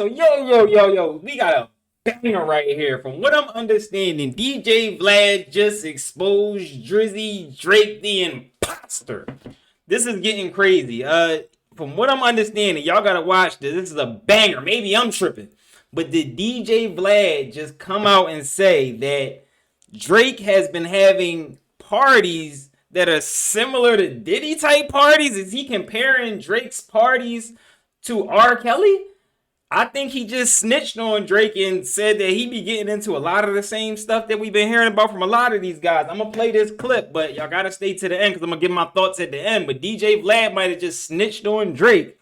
So yo, we got a banger right here. From what I'm understanding, DJ Vlad just exposed Drizzy Drake the imposter. This is getting crazy. From what I'm understanding, y'all gotta watch this. This is a banger. Maybe I'm tripping. But did DJ Vlad just come out and say that Drake has been having parties that are similar to Diddy type parties? Is he comparing Drake's parties to R. Kelly? I think he just snitched on Drake and said that he be getting into a lot of the same stuff that we've been hearing about from a lot of these guys. I'm going to play this clip, but y'all got to stay to the end because I'm going to give my thoughts at the end. But DJ Vlad might have just snitched on Drake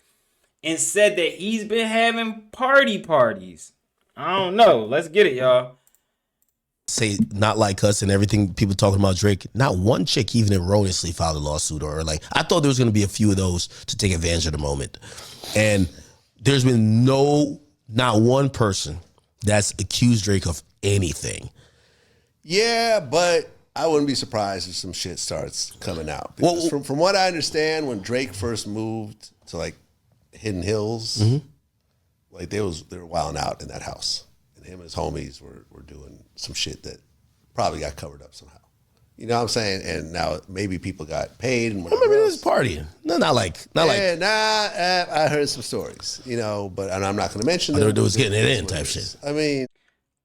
and said that he's been having parties. I don't know. Let's get it, y'all. Say not like us and everything, people talking about Drake. Not one chick even erroneously filed a lawsuit or like, I thought there was going to be a few of those to take advantage of the moment. And there's been not one person that's accused Drake of anything. Yeah, but I wouldn't be surprised if some shit starts coming out. Because from what I understand, when Drake first moved to like Hidden Hills, like they were wilding out in that house. And him and his homies were doing some shit that probably got covered up somehow. You know what I'm saying? And now maybe people got paid and whatever. I remember this partying. Not like. I heard some stories, you know, and I'm not going to mention them. There was getting it in type shit. I mean,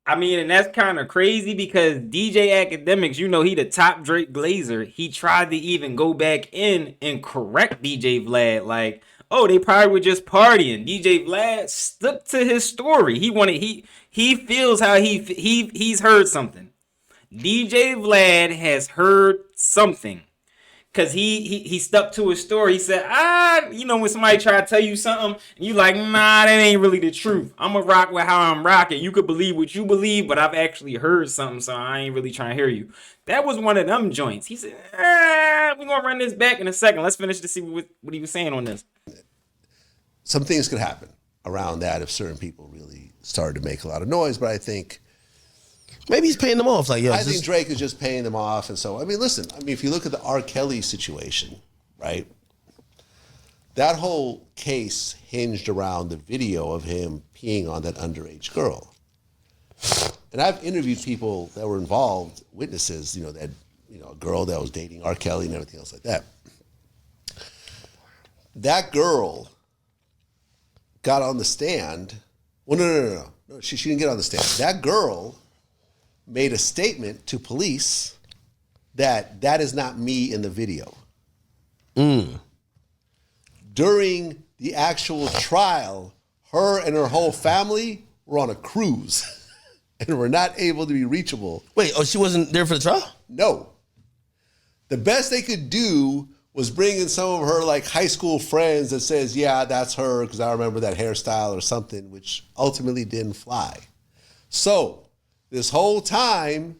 and that's kind of crazy because DJ Akademiks, you know, he the top Drake glazer. He tried to even go back in and correct DJ Vlad, like, oh, they probably were just partying. DJ Vlad stuck to his story. He feels how he's heard something. DJ Vlad has heard something because he stuck to his story. He said, when somebody try to tell you something, and you like, nah, that ain't really the truth. I'm going to rock with how I'm rocking. You could believe what you believe, but I've actually heard something, so I ain't really trying to hear you. That was one of them joints. He said, we're going to run this back in a second. Let's finish to see what he was saying on this. Some things could happen around that if certain people really started to make a lot of noise, but I think maybe he's paying them off. Like, I think Drake is just paying them off. And so, listen, if you look at the R. Kelly situation, right? That whole case hinged around the video of him peeing on that underage girl. And I've interviewed people that were involved, witnesses, a girl that was dating R. Kelly and everything else like that. That girl got on the stand. Well, no. She didn't get on the stand. That girl made a statement to police that is not me in the video. During the actual trial, her and her whole family were on a cruise and were not able to be reachable. Wait, she wasn't there for the trial? No. The best they could do was bring in some of her like high school friends that says, yeah, that's her because I remember that hairstyle or something, which ultimately didn't fly. So this whole time,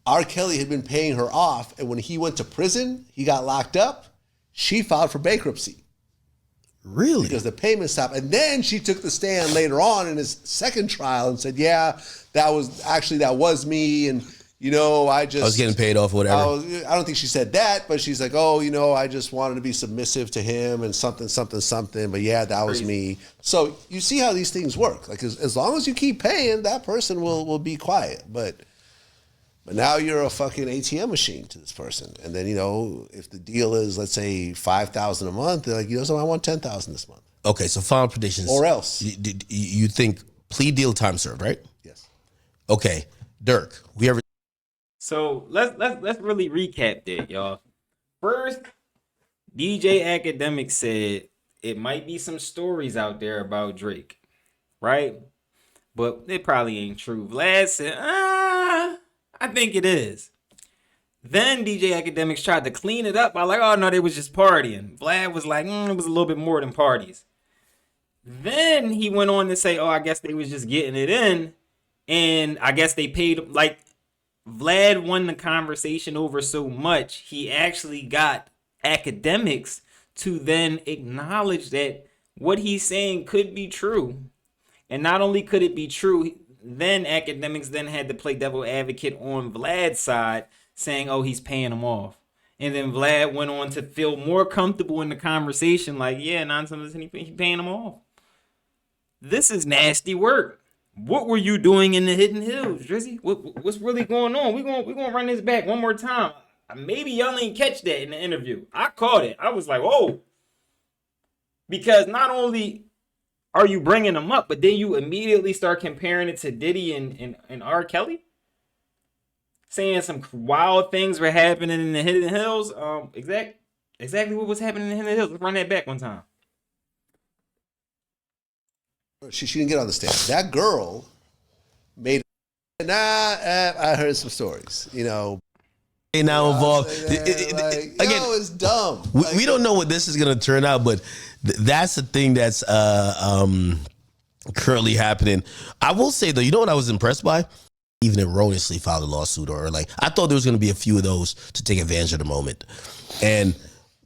R. Kelly had been paying her off, and when he went to prison, he got locked up, she filed for bankruptcy. Really? Because the payment stopped. And then she took the stand later on in his second trial and said, yeah, that was me, and I was getting paid off or whatever. I don't think she said that, but she's like, I just wanted to be submissive to him and something. But yeah, that was me. So you see how these things work. Like as long as you keep paying, that person will be quiet. But now you're a fucking ATM machine to this person. And then, if the deal is, let's say, $5,000 a month, they're like, so I want $10,000 this month. Okay, so final predictions. Or else. You think plea deal time served, right? Yes. Okay, Dirk, So let's really recap that, y'all. First, DJ Akademiks said it might be some stories out there about Drake, right? But it probably ain't true. Vlad said, I think it is. Then DJ Akademiks tried to clean it up by like, oh no, they was just partying. Vlad was like, it was a little bit more than parties. Then he went on to say, I guess they was just getting it in, and I guess they paid like. Vlad won the conversation over so much, he actually got Akademiks to then acknowledge that what he's saying could be true. And not only could it be true, then Akademiks then had to play devil advocate on Vlad's side, saying, he's paying him off. And then Vlad went on to feel more comfortable in the conversation, like, yeah, nonsense, he's paying him off. This is nasty work. What were you doing in the Hidden Hills, Drizzy? What's really going on? We gonna run this back one more time. Maybe y'all ain't catch that in the interview. I caught it. I was like, oh, because not only are you bringing them up, but then you immediately start comparing it to Diddy and R. Kelly, saying some wild things were happening in the Hidden Hills. Exactly what was happening in the Hidden Hills. Let's run that back one time. She didn't get on the stand. That girl made. I heard some stories. Now involved. Again, it's dumb. We don't know what this is going to turn out, but that's the thing that's currently happening. I will say though, you know what I was impressed by? Even erroneously filed a lawsuit, or like I thought there was going to be a few of those to take advantage of the moment, and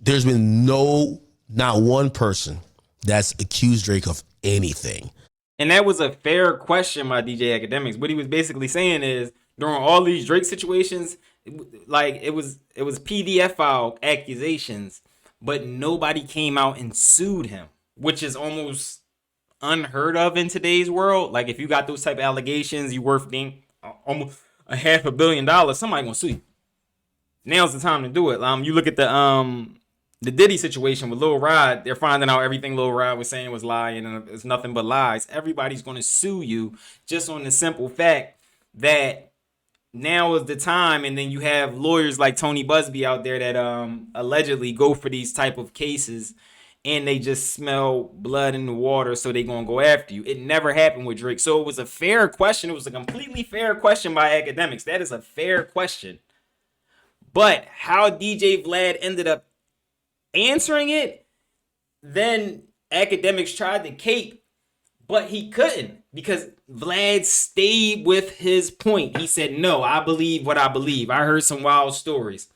there's been not one person that's accused Drake of anything. And that was a fair question by DJ Akademiks. What he was basically saying is during all these Drake situations, like it was PDF file accusations, but nobody came out and sued him, which is almost unheard of in today's world. Like if you got those type of allegations, you worth almost $500 million, somebody gonna sue you. Now's the time to do it. You look at the Diddy situation with Lil Rod, they're finding out everything Lil Rod was saying was lying and it's nothing but lies. Everybody's going to sue you just on the simple fact that now is the time. And then you have lawyers like Tony Busby out there that allegedly go for these type of cases and they just smell blood in the water, so they're going to go after you. It never happened with Drake. So it was a fair question. It was a completely fair question by Akademiks. That is a fair question. But how DJ Vlad ended up answering it, then Akademiks tried to cape, but he couldn't because Vlad stayed with his point. He said, no, I believe what I believe. I heard some wild stories.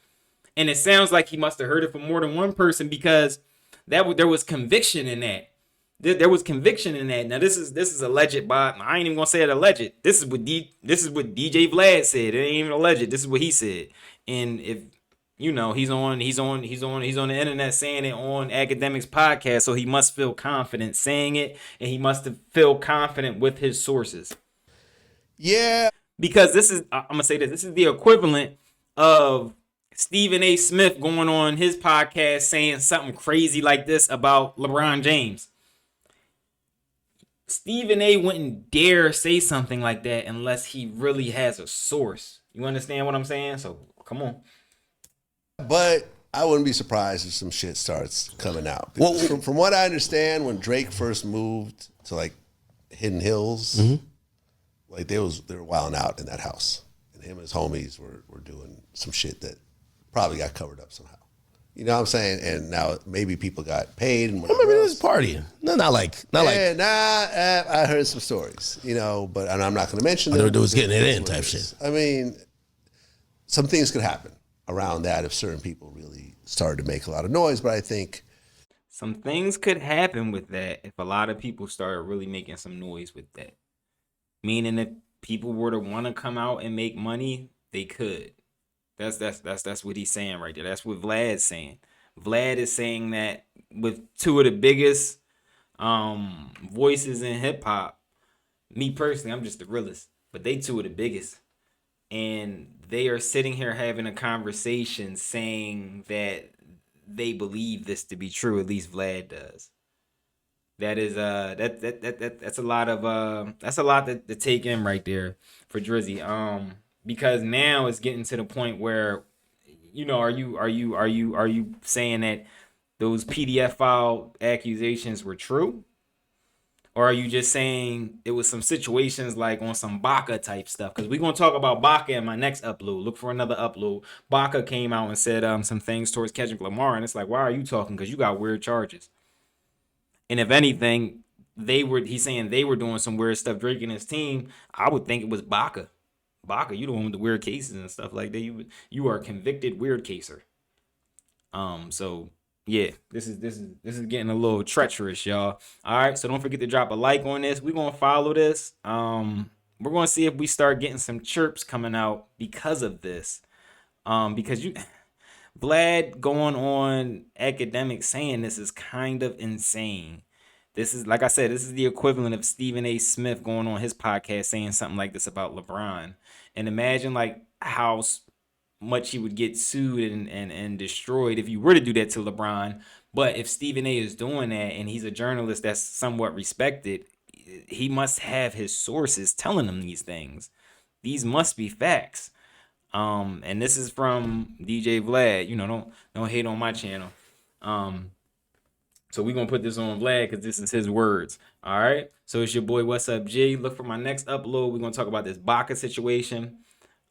And it sounds like he must have heard it from more than one person because there was conviction in that. There was conviction in that. Now this is alleged by, I ain't even gonna say it alleged. This is what DJ Vlad said. It ain't even alleged. This is what he said. And if he's on the internet saying it on Akademiks podcast, so he must feel confident saying it, and he must feel confident with his sources. Yeah, because I'm gonna say this is the equivalent of Stephen A. Smith going on his podcast saying something crazy like this about LeBron James. Stephen A. wouldn't dare say something like that unless he really has a source. You understand what I'm saying? So come on. But I wouldn't be surprised if some shit starts coming out. Well, from what I understand, when Drake first moved to like Hidden Hills, like they were wilding out in that house, and him and his homies were doing some shit that probably got covered up somehow. You know what I'm saying? And now maybe people got paid. And maybe it was partying. No, not like. I heard some stories, but and I'm not going to mention them. It was getting it in type shit. I mean, some things could happen around that if certain people really started to make a lot of noise. But I think some things could happen with that if a lot of people started really making some noise with that. Meaning if people were to want to come out and make money, they could. That's what he's saying right there. That's what Vlad's saying. Vlad is saying that with two of the biggest voices in hip hop. Me personally, I'm just the realest, but they two of the biggest. And they are sitting here having a conversation saying that they believe this to be true. At least Vlad does. That is that's a lot to take in right there for Drizzy. Because now it's getting to the point where, are you saying that those PDF file accusations were true? Or are you just saying it was some situations like on some Baca type stuff? Because we're going to talk about Baca in my next upload. Look for another upload. Baca came out and said some things towards Kendrick Lamar. And it's like, why are you talking? Because you got weird charges. And if anything, he's saying they were doing some weird stuff. Drake and his team, I would think it was Baca. Baca, you the one with the weird cases and stuff like that. You are a convicted weird caser. So yeah, this is getting a little treacherous, y'all. All right, so don't forget to drop a like on this. We're gonna follow this. We're gonna see if we start getting some chirps coming out because of this. Because Vlad going on Akademiks saying this is kind of insane. This is, like I said, this is the equivalent of Stephen A. Smith going on his podcast saying something like this about LeBron. And imagine like how much he would get sued and destroyed if you were to do that to LeBron. But if Stephen A is doing that and he's a journalist that's somewhat respected, he must have his sources telling him these things. These must be facts. And this is from DJ Vlad. You know, don't hate on my channel. So we're gonna put this on Vlad because this is his words. All right. So it's your boy, What's Up G. Look for my next upload. We're gonna talk about this Baca situation.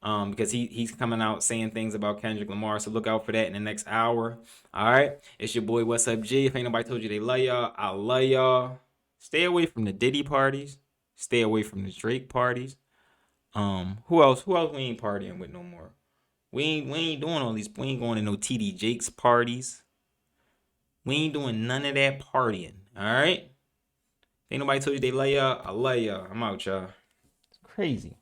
Because he's coming out saying things about Kendrick Lamar. So look out for that in the next hour. All right. It's your boy, What's Up G. If ain't nobody told you they love y'all, I love y'all. Stay away from the Diddy parties. Stay away from the Drake parties. Who else? Who else we ain't partying with no more? We ain't doing all these. We ain't going to no TD Jakes parties. We ain't doing none of that partying. All right. Ain't nobody told you they love y'all. I love y'all. I'm out, y'all. It's crazy.